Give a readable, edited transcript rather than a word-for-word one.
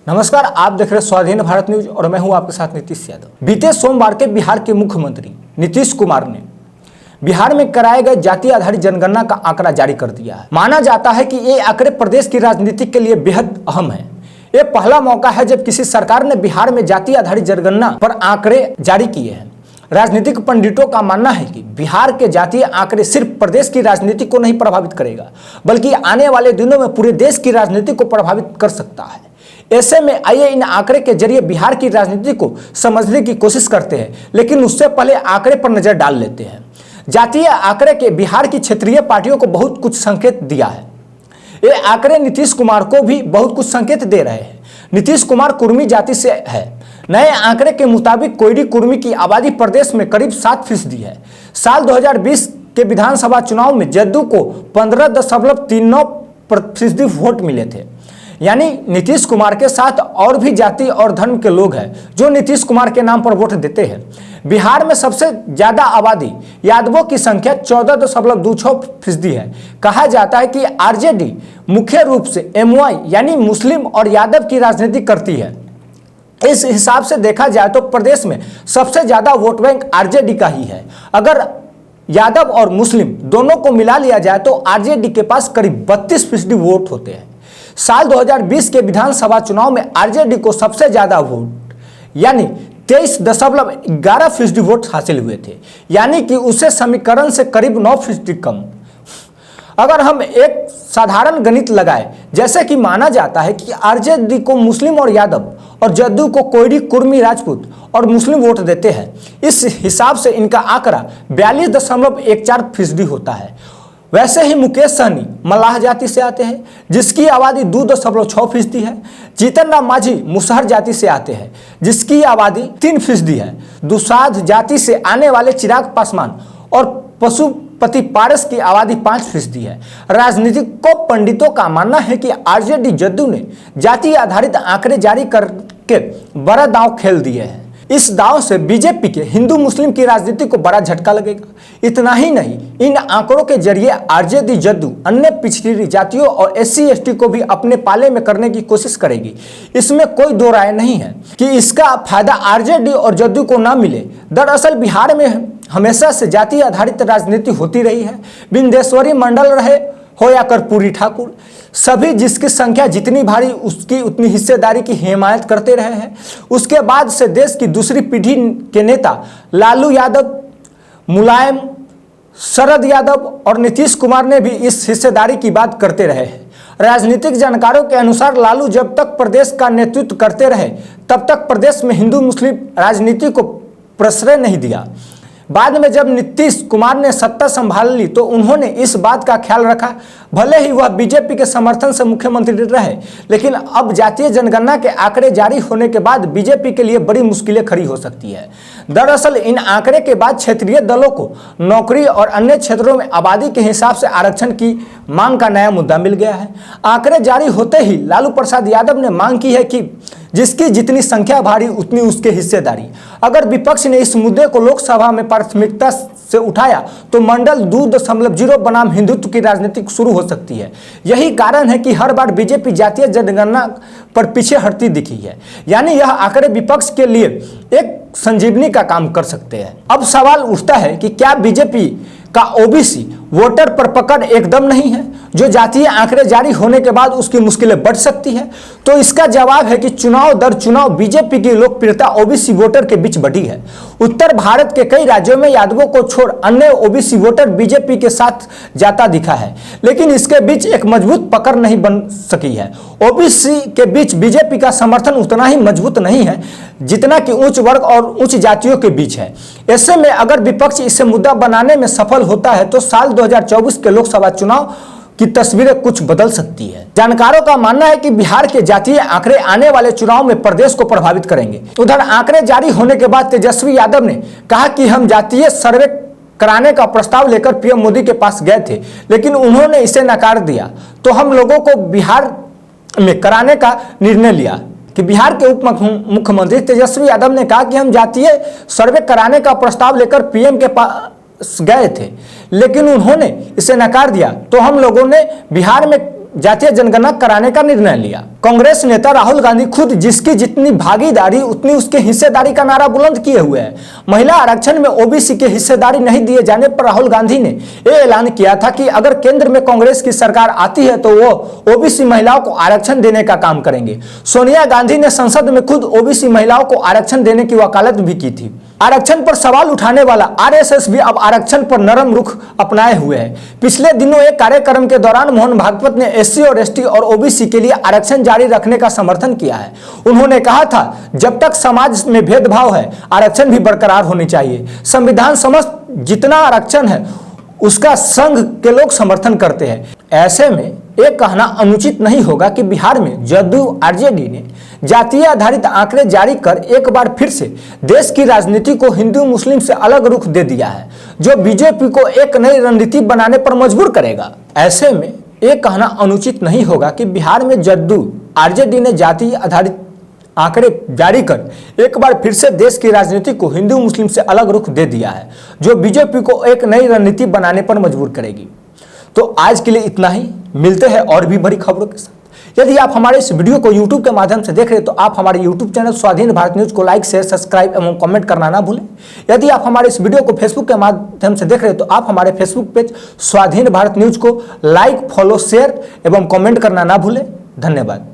नमस्कार, आप देख रहे स्वाधीन भारत न्यूज और मैं हूं आपके साथ नीतीश यादव। बीते सोमवार के बिहार के मुख्यमंत्री नीतीश कुमार ने बिहार में कराए गए जाति आधारित जनगणना का आंकड़ा जारी कर दिया है। माना जाता है कि ये आंकड़े प्रदेश की राजनीति के लिए बेहद अहम है। ये पहला मौका है जब किसी सरकार ने बिहार में जाति आधारित जनगणना पर आंकड़े जारी किए हैं। राजनीतिक पंडितों का मानना है कि बिहार के जातीय आंकड़े सिर्फ प्रदेश की राजनीति को नहीं प्रभावित करेगा, बल्कि आने वाले दिनों में पूरे देश की राजनीति को प्रभावित कर सकता है। ऐसे में आइए इन आंकड़े के जरिए बिहार की राजनीति को समझने की कोशिश करते हैं, लेकिन उससे पहले आंकड़े पर नजर डाल लेते हैं। जातीय आंकड़े के बिहार की क्षेत्रीय पार्टियों को बहुत कुछ संकेत दिया है। ये आंकड़े नीतीश कुमार को भी बहुत कुछ संकेत दे रहे हैं। नीतीश कुमार कुर्मी जाति से है। नए आंकड़े के मुताबिक कोयडी कुर्मी की आबादी प्रदेश में करीब 7% है। साल 2020 के विधानसभा चुनाव में जदयू को 15.39% वोट मिले थे। यानी नीतीश कुमार के साथ और भी जाति और धर्म के लोग हैं जो नीतीश कुमार के नाम पर वोट देते हैं। बिहार में सबसे ज्यादा आबादी यादवों की संख्या 14.26% है। कहा जाता है कि आरजेडी मुख्य रूप से एमवाई यानी मुस्लिम और यादव की राजनीति करती है। इस हिसाब से देखा जाए तो प्रदेश में सबसे ज्यादा वोट बैंक आरजेडी का ही है। अगर यादव और मुस्लिम दोनों को मिला लिया जाए तो आरजेडी के पास करीब 32% वोट होते हैं। साल 2020 के विधानसभा चुनाव में आरजेडी को सबसे ज्यादा वोट यानी 23.11% वोट हासिल हुए थे, यानी कि उसे समीकरण से करीब 9% कम। अगर हम एक साधारण गणित लगाएं, जैसे कि माना जाता है कि आरजेडी को मुस्लिम और यादव और जदयू को कोयडी कुर्मी राजपूत और मुस्लिम वोट देते हैं, इस हिसाब से इनका आंकड़ा 42.14% होता है। वैसे ही मुकेश सहनी मल्लाह जाति से आते हैं, जिसकी आबादी 2.6% है। जीतन राम मांझी मुसहर जाति से आते हैं, जिसकी आबादी 3% है। दुसाध जाति से आने वाले चिराग पासवान और पशुपति पारस की आबादी 5% है। राजनीतिक पंडितों का मानना है कि आरजेडी जदयू ने जाति आधारित आंकड़े जारी करके बड़ा दांव खेल दिए हैं। इस दांव से बीजेपी के हिंदू मुस्लिम की राजनीति को बड़ा झटका लगेगा। इतना ही नहीं, इन आंकड़ों के जरिए आरजेडी जदयू अन्य पिछड़ी जातियों और SC ST को भी अपने पाले में करने की कोशिश करेगी। इसमें कोई दो राय नहीं है कि इसका फायदा आरजेडी और जदयू को ना मिले। दरअसल बिहार में हमेशा से जाति आधारित राजनीति होती रही है। बिंदेश्वरी मंडल रहे हो या कर्पूरी ठाकुर, सभी जिसकी संख्या जितनी भारी उसकी उतनी हिस्सेदारी की हिमायत करते रहे हैं। उसके बाद से देश की दूसरी पीढ़ी के नेता लालू यादव, मुलायम, शरद यादव और नीतीश कुमार ने भी इस हिस्सेदारी की बात करते रहे हैं। राजनीतिक जानकारों के अनुसार लालू जब तक प्रदेश का नेतृत्व करते रहे तब तक प्रदेश में हिंदू मुस्लिम राजनीति को प्रश्रय नहीं दिया। बाद में जब नीतीश कुमार ने सत्ता संभाल ली तो उन्होंने इस बात का ख्याल रखा। भले ही वह बीजेपी के समर्थन से मुख्यमंत्री रहे, लेकिन अब जातीय जनगणना के आंकड़े जारी होने के बाद बीजेपी के लिए बड़ी मुश्किलें खड़ी हो सकती है। दरअसल इन आंकड़े के बाद क्षेत्रीय दलों को नौकरी और अन्य क्षेत्रों में आबादी के हिसाब से आरक्षण की मांग का नया मुद्दा मिल गया है। आंकड़े जारी होते ही लालू प्रसाद यादव ने मांग की है कि जिसकी जितनी संख्या भारी उतनी उसके हिस्सेदारी। अगर विपक्ष ने इस मुद्दे को लोकसभा में प्राथमिकता से उठाया तो मंडल 2.0 बनाम हिंदुत्व की राजनीति शुरू हो सकती है। यही कारण है कि हर बार बीजेपी जातीय जनगणना पर पीछे हटती दिखी है। यानी यह आंकड़े विपक्ष के लिए एक संजीवनी का काम कर सकते हैं। अब सवाल उठता है कि क्या बीजेपी का ओबीसी वोटर पर पकड़ एकदम नहीं है, जो जातीय आंकड़े जारी होने के बाद उसकी मुश्किलें बढ़ सकती है? तो इसका जवाब है कि चुनाव दर चुनाव बीजेपी की लोकप्रियता ओबीसी वोटर के बीच बढ़ी है। उत्तर भारत के कई राज्यों में यादवों को छोड़ अन्य ओबीसी वोटर बीजेपी के साथ जाता दिखा है, लेकिन इसके बीच एक मजबूत पकड़ नहीं बन सकी है। ओबीसी के बीच बीजेपी का समर्थन उतना ही मजबूत नहीं है जितना कि उच्च वर्ग और उच्च जातियों के बीच है। ऐसे में अगर विपक्ष इसे मुद्दा बनाने में सफल होता है तो साल 2024 के लोकसभा चुनाव की तस्वीरें कुछ बदल सकती है। जानकारों का मानना है कि बिहार के जातीय आंकड़े आने वाले चुनाव में प्रदेश को प्रभावित करेंगे। उधर आंकड़े जारी होने के बाद तेजस्वी यादव ने कहा कि हम जातीय सर्वे कराने का प्रस्ताव लेकर पीएम मोदी के पास गए थे, लेकिन उन्होंने इसे नकार दिया। तो हम लोगों को बिहार में कराने का निर्णय लिया कि बिहार के उप मुख्यमंत्री तेजस्वी यादव ने कहा कि हम जातीय सर्वे कराने का प्रस्ताव लेकर पीएम के पास गए थे, लेकिन उन्होंने इसे नकार दिया। तो हम लोगों ने बिहार में जातीय जनगणना कराने का निर्णय लिया। कांग्रेस नेता राहुल गांधी खुद जिसकी जितनी भागीदारी उतनी उसके हिस्सेदारी का नारा बुलंद किए हुए हैं। महिला आरक्षण में ओबीसी के हिस्सेदारी नहीं दिए जाने पर राहुल गांधी ने यह ऐलान किया था कि अगर केंद्र में कांग्रेस की सरकार आती है तो वो ओबीसी महिलाओं को आरक्षण देने का काम करेंगे। सोनिया गांधी ने संसद में खुद ओबीसी महिलाओं को आरक्षण देने की वकालत भी की थी। आरक्षण पर सवाल उठाने वाला आरएसएस भी अब आरक्षण पर नरम रुख अपनाए हुए है। पिछले दिनों एक कार्यक्रम के दौरान मोहन भागवत ने एससी और एसटी और ओबीसी के लिए आरक्षण जारी रखने का समर्थन किया है। उन्होंने कहा था जब तक समाज में भेदभाव है आरक्षण भी बरकरार होनी चाहिए। संविधान समस्त जितना आरक्षण है उसका संघ के लोग समर्थन करते हैं। ऐसे में यह कहना अनुचित नहीं होगा कि बिहार में जदयू आरजेडी ने जातीय आधारित आंकड़े जारी कर एक बार फिर से देश की राजनीति को हिंदू मुस्लिम से अलग रुख दे दिया है, जो बीजेपी को एक नई रणनीति बनाने पर मजबूर करेगा। ऐसे में यह कहना अनुचित नहीं होगा कि बिहार में जदयू आरजेडी ने जातीय आधारित आंकड़े जारी कर एक बार फिर से देश की राजनीति को हिंदू मुस्लिम से अलग रुख दे दिया है, जो बीजेपी को एक नई रणनीति बनाने पर मजबूर करेगी। तो आज के लिए इतना ही, मिलते हैं और भी बड़ी खबरों के साथ। यदि आप हमारे इस वीडियो को YouTube के माध्यम से देख रहे हैं तो आप हमारे YouTube चैनल स्वाधीन भारत न्यूज को लाइक, शेयर, सब्सक्राइब एवं कमेंट करना ना भूलें। यदि आप हमारे इस वीडियो को Facebook के माध्यम से देख रहे हैं तो आप हमारे Facebook पेज स्वाधीन भारत न्यूज को लाइक, फॉलो, शेयर एवं कमेंट करना ना भूलें। धन्यवाद।